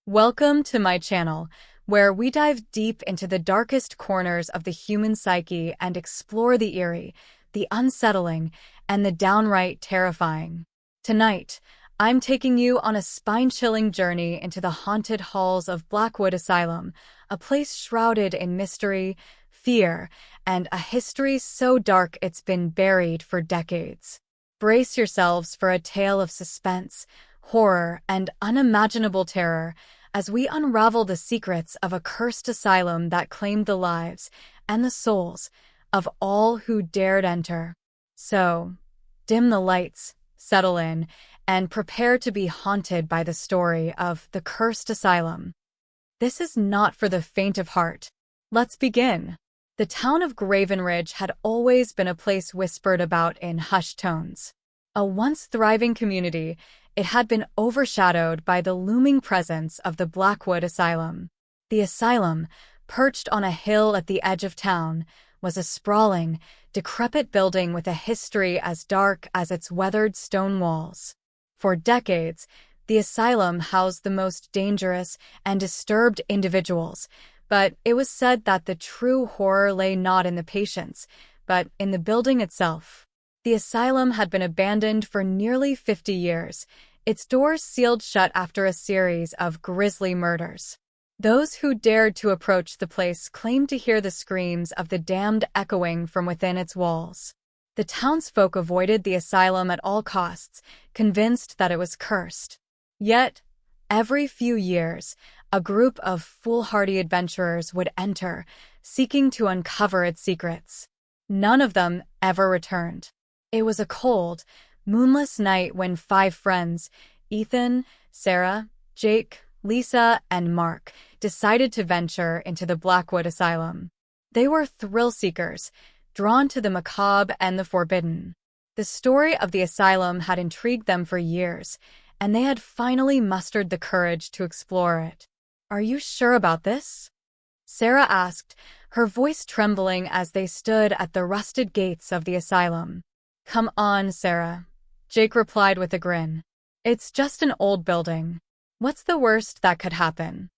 Welcome to my channel, where we dive deep into the darkest corners of the human psyche and explore the eerie, the unsettling, and the downright terrifying. Tonight, I'm taking you on a spine-chilling journey into the haunted halls of Blackwood Asylum, a place shrouded in mystery, fear, and a history so dark it's been buried for decades. Brace yourselves for a tale of suspense, horror, and unimaginable terror as we unravel the secrets of a cursed asylum that claimed the lives and the souls of all who dared enter. So, dim the lights, settle in, and prepare to be haunted by the story of the cursed asylum. This is not for the faint of heart. Let's begin. The town of Gravenridge had always been a place whispered about in hushed tones. A once thriving community, it had been overshadowed by the looming presence of the Blackwood Asylum. The asylum, perched on a hill at the edge of town, was a sprawling, decrepit building with a history as dark as its weathered stone walls. For decades, the asylum housed the most dangerous and disturbed individuals, but it was said that the true horror lay not in the patients, but in the building itself. The asylum had been abandoned for nearly 50 years, its doors sealed shut after a series of grisly murders. Those who dared to approach the place claimed to hear the screams of the damned echoing from within its walls. The townsfolk avoided the asylum at all costs, convinced that it was cursed. Yet, every few years, a group of foolhardy adventurers would enter, seeking to uncover its secrets. None of them ever returned. It was a cold, moonless night when 5 friends, Ethan, Sarah, Jake, Lisa, and Mark, decided to venture into the Blackwood Asylum. They were thrill-seekers, drawn to the macabre and the forbidden. The story of the asylum had intrigued them for years, and they had finally mustered the courage to explore it. "Are you sure about this?" Sarah asked, her voice trembling as they stood at the rusted gates of the asylum. "Come on, Sarah," Jake replied with a grin. "It's just an old building. What's the worst that could happen?"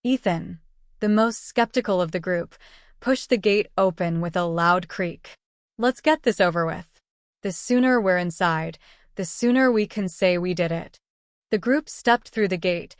Ethan, the most skeptical of the group, pushed the gate open with a loud creak. "Let's get this over with. The sooner we're inside, the sooner we can say we did it." The group stepped through the gate,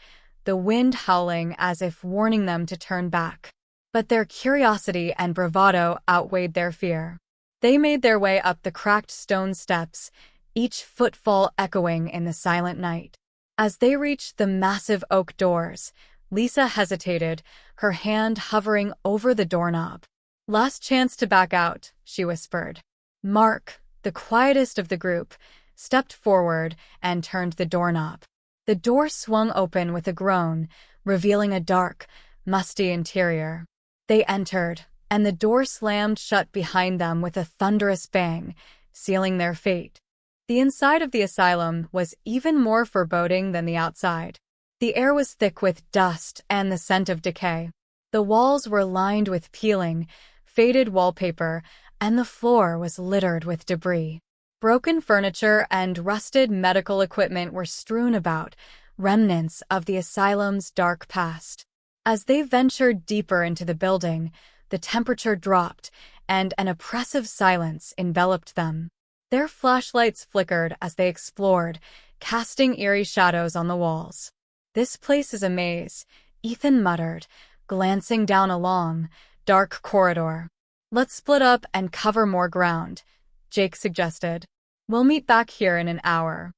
the wind howling as if warning them to turn back. But their curiosity and bravado outweighed their fear. They made their way up the cracked stone steps, each footfall echoing in the silent night. As they reached the massive oak doors, Lisa hesitated, her hand hovering over the doorknob. "Last chance to back out," she whispered. Mark, the quietest of the group, stepped forward and turned the doorknob. The door swung open with a groan, revealing a dark, musty interior. They entered, and the door slammed shut behind them with a thunderous bang, sealing their fate. The inside of the asylum was even more foreboding than the outside. The air was thick with dust and the scent of decay. The walls were lined with peeling, faded wallpaper, and the floor was littered with debris. Broken furniture and rusted medical equipment were strewn about, remnants of the asylum's dark past. As they ventured deeper into the building, the temperature dropped, and an oppressive silence enveloped them. Their flashlights flickered as they explored, casting eerie shadows on the walls. "This place is a maze," Ethan muttered, glancing down a long, dark corridor. "Let's split up and cover more ground," Jake suggested. "We'll meet back here in an hour."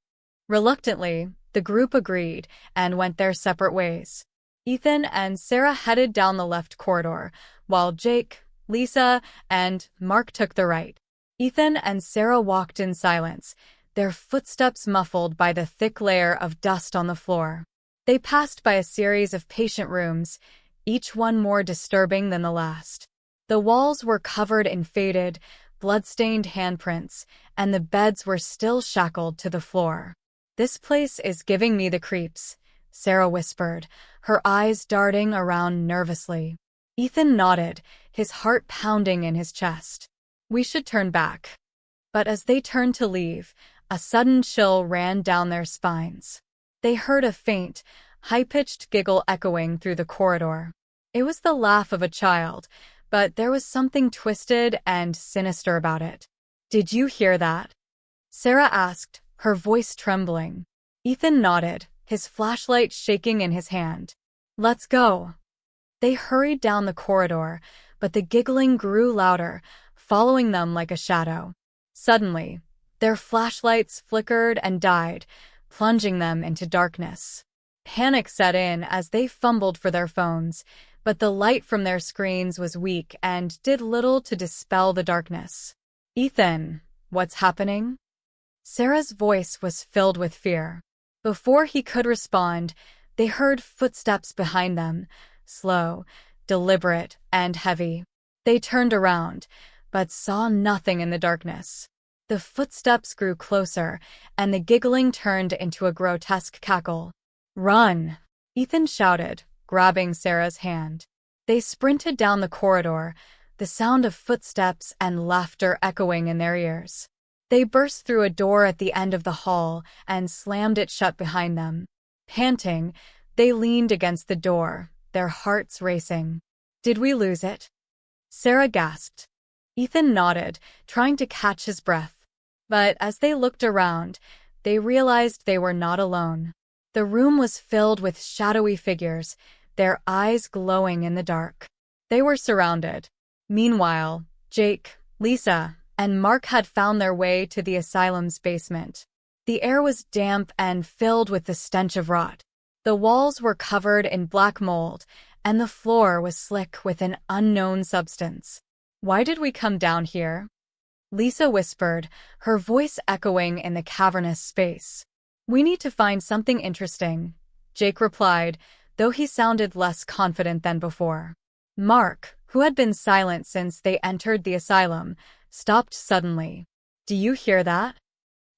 Reluctantly, the group agreed and went their separate ways. Ethan and Sarah headed down the left corridor, while Jake, Lisa, and Mark took the right. Ethan and Sarah walked in silence, their footsteps muffled by the thick layer of dust on the floor. They passed by a series of patient rooms, each one more disturbing than the last. The walls were covered in faded, blood-stained handprints, and the beds were still shackled to the floor. "This place is giving me the creeps," Sarah whispered, her eyes darting around nervously. Ethan nodded, his heart pounding in his chest. "We should turn back." But as they turned to leave, a sudden chill ran down their spines. They heard a faint, high-pitched giggle echoing through the corridor. It was the laugh of a child, but there was something twisted and sinister about it. "Did you hear that?" Sarah asked, her voice trembling. Ethan nodded, his flashlight shaking in his hand. "Let's go." They hurried down the corridor, but the giggling grew louder, following them like a shadow. Suddenly, their flashlights flickered and died, plunging them into darkness. Panic set in as they fumbled for their phones, but the light from their screens was weak and did little to dispel the darkness. "Ethan, what's happening?" Sarah's voice was filled with fear. Before he could respond, they heard footsteps behind them, slow, deliberate, and heavy. They turned around, but saw nothing in the darkness. The footsteps grew closer, and the giggling turned into a grotesque cackle. "Run!" Ethan shouted, grabbing Sarah's hand. They sprinted down the corridor, the sound of footsteps and laughter echoing in their ears. They burst through a door at the end of the hall and slammed it shut behind them. Panting, they leaned against the door, their hearts racing. "Did we lose it?" Sarah gasped. Ethan nodded, trying to catch his breath. But as they looked around, they realized they were not alone. The room was filled with shadowy figures, their eyes glowing in the dark. They were surrounded. Meanwhile, Jake, Lisa, and Mark had found their way to the asylum's basement. The air was damp and filled with the stench of rot. The walls were covered in black mold, and the floor was slick with an unknown substance. "Why did we come down here?" Lisa whispered, her voice echoing in the cavernous space. "We need to find something interesting," Jake replied, though he sounded less confident than before. Mark, who had been silent since they entered the asylum, stopped suddenly. "Do you hear that?"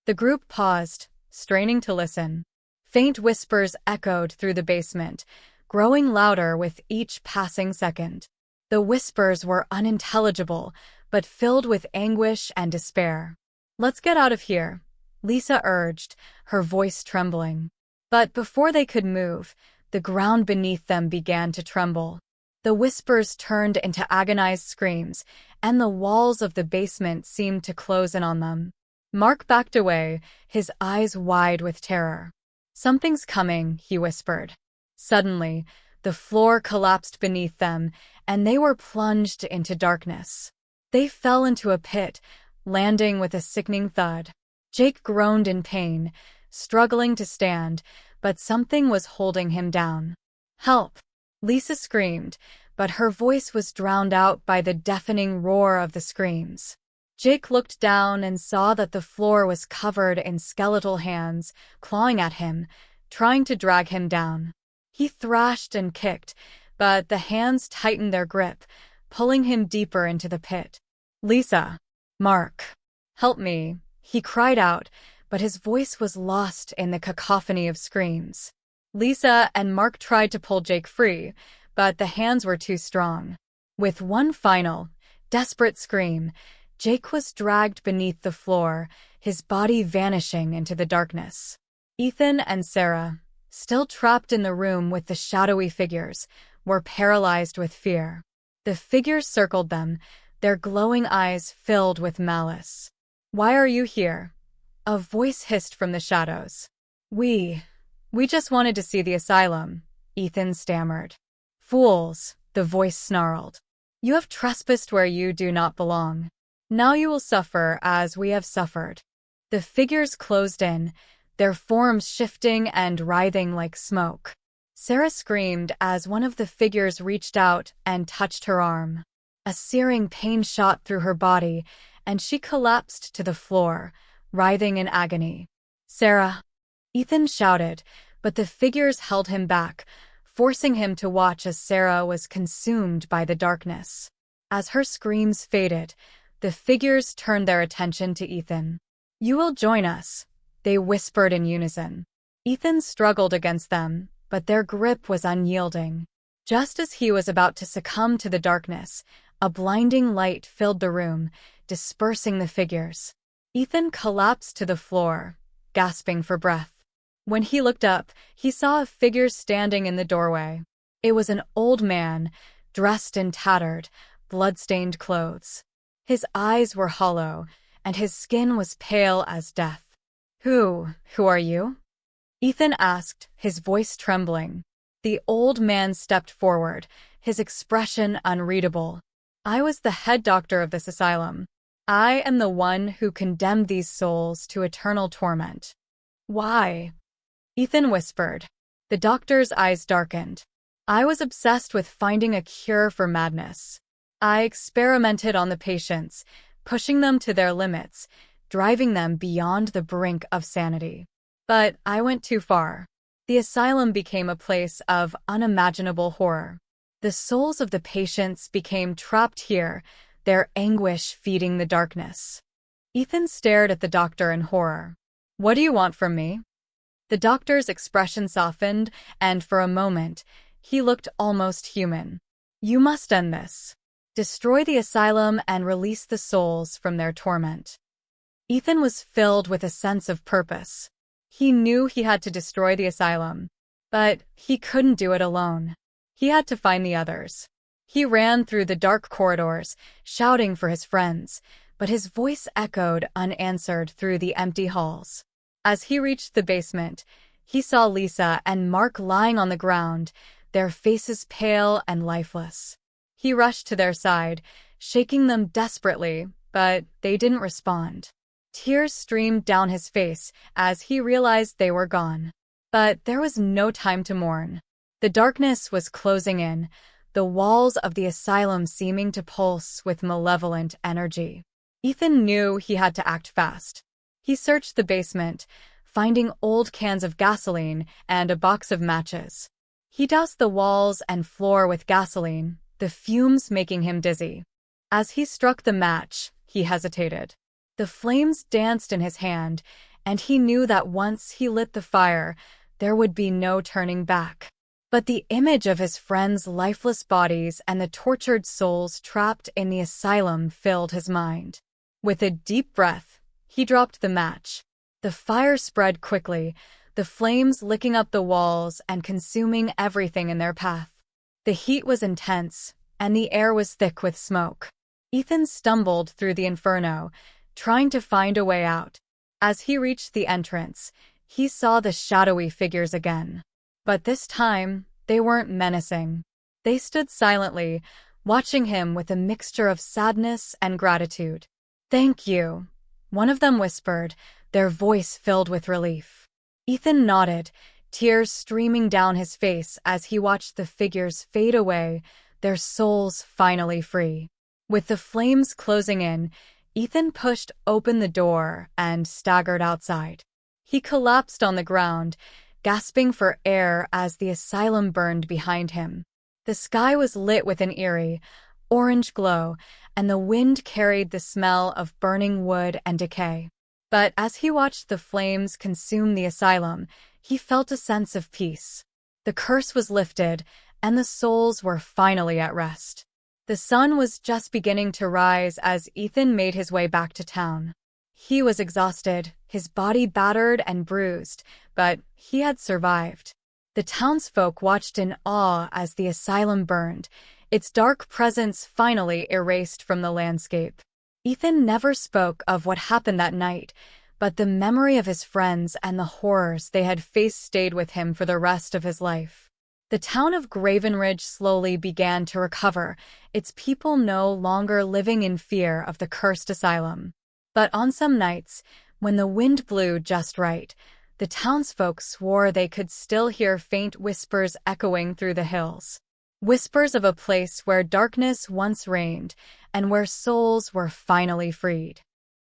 The group paused, straining to listen. Faint whispers echoed through the basement, growing louder with each passing second. The whispers were unintelligible, but filled with anguish and despair. "Let's get out of here," Lisa urged, her voice trembling. But before they could move, the ground beneath them began to tremble. The whispers turned into agonized screams, and the walls of the basement seemed to close in on them. Mark backed away, his eyes wide with terror. "Something's coming," he whispered. Suddenly, the floor collapsed beneath them, and they were plunged into darkness. They fell into a pit, landing with a sickening thud. Jake groaned in pain, struggling to stand, but something was holding him down. "Help!" Lisa screamed, but her voice was drowned out by the deafening roar of the screams. Jake looked down and saw that the floor was covered in skeletal hands, clawing at him, trying to drag him down. He thrashed and kicked, but the hands tightened their grip, pulling him deeper into the pit. "Lisa! Mark! Help me!" he cried out, but his voice was lost in the cacophony of screams. Lisa and Mark tried to pull Jake free, but the hands were too strong. With one final, desperate scream, Jake was dragged beneath the floor, his body vanishing into the darkness. Ethan and Sarah, still trapped in the room with the shadowy figures, were paralyzed with fear. The figures circled them, their glowing eyes filled with malice. "Why are you here?" a voice hissed from the shadows. We just wanted to see the asylum," Ethan stammered. "Fools," the voice snarled. "You have trespassed where you do not belong. Now you will suffer as we have suffered." The figures closed in, their forms shifting and writhing like smoke. Sarah screamed as one of the figures reached out and touched her arm. A searing pain shot through her body, and she collapsed to the floor, writhing in agony. "Sarah!" Ethan shouted, but the figures held him back, forcing him to watch as Sarah was consumed by the darkness. As her screams faded, the figures turned their attention to Ethan. "You will join us," they whispered in unison. Ethan struggled against them, but their grip was unyielding. Just as he was about to succumb to the darkness, a blinding light filled the room, dispersing the figures. Ethan collapsed to the floor, gasping for breath. When he looked up, he saw a figure standing in the doorway. It was an old man, dressed in tattered, blood-stained clothes. His eyes were hollow, and his skin was pale as death. Who are you?" Ethan asked, his voice trembling. The old man stepped forward, his expression unreadable. "I was the head doctor of this asylum. I am the one who condemned these souls to eternal torment." "Why?" Ethan whispered. The doctor's eyes darkened. "I was obsessed with finding a cure for madness. I experimented on the patients, pushing them to their limits, driving them beyond the brink of sanity. But I went too far. The asylum became a place of unimaginable horror. The souls of the patients became trapped here, their anguish feeding the darkness." Ethan stared at the doctor in horror. "What do you want from me?" The doctor's expression softened, and for a moment, he looked almost human. "You must end this. Destroy the asylum and release the souls from their torment." Ethan was filled with a sense of purpose. He knew he had to destroy the asylum, but he couldn't do it alone. He had to find the others. He ran through the dark corridors, shouting for his friends, but his voice echoed unanswered through the empty halls. As he reached the basement, he saw Lisa and Mark lying on the ground, their faces pale and lifeless. He rushed to their side, shaking them desperately, but they didn't respond. Tears streamed down his face as he realized they were gone. But there was no time to mourn. The darkness was closing in, the walls of the asylum seeming to pulse with malevolent energy. Ethan knew he had to act fast. He searched the basement, finding old cans of gasoline and a box of matches. He doused the walls and floor with gasoline, the fumes making him dizzy. As he struck the match, he hesitated. The flames danced in his hand, and he knew that once he lit the fire, there would be no turning back. But the image of his friends' lifeless bodies and the tortured souls trapped in the asylum filled his mind. With a deep breath, he dropped the match. The fire spread quickly, the flames licking up the walls and consuming everything in their path. The heat was intense, and the air was thick with smoke. Ethan stumbled through the inferno, trying to find a way out. As he reached the entrance, he saw the shadowy figures again. But this time, they weren't menacing. They stood silently, watching him with a mixture of sadness and gratitude. "Thank you," one of them whispered, their voice filled with relief. Ethan nodded, tears streaming down his face as he watched the figures fade away, their souls finally free. With the flames closing in, Ethan pushed open the door and staggered outside. He collapsed on the ground, gasping for air as the asylum burned behind him. The sky was lit with an eerie, orange glow, and the wind carried the smell of burning wood and decay. But as he watched the flames consume the asylum, he felt a sense of peace. The curse was lifted, and the souls were finally at rest. The sun was just beginning to rise as Ethan made his way back to town. He was exhausted, his body battered and bruised, but he had survived. The townsfolk watched in awe as the asylum burned, its dark presence finally erased from the landscape. Ethan never spoke of what happened that night, but the memory of his friends and the horrors they had faced stayed with him for the rest of his life. The town of Gravenridge slowly began to recover, its people no longer living in fear of the cursed asylum. But on some nights, when the wind blew just right, the townsfolk swore they could still hear faint whispers echoing through the hills. Whispers of a place where darkness once reigned and where souls were finally freed.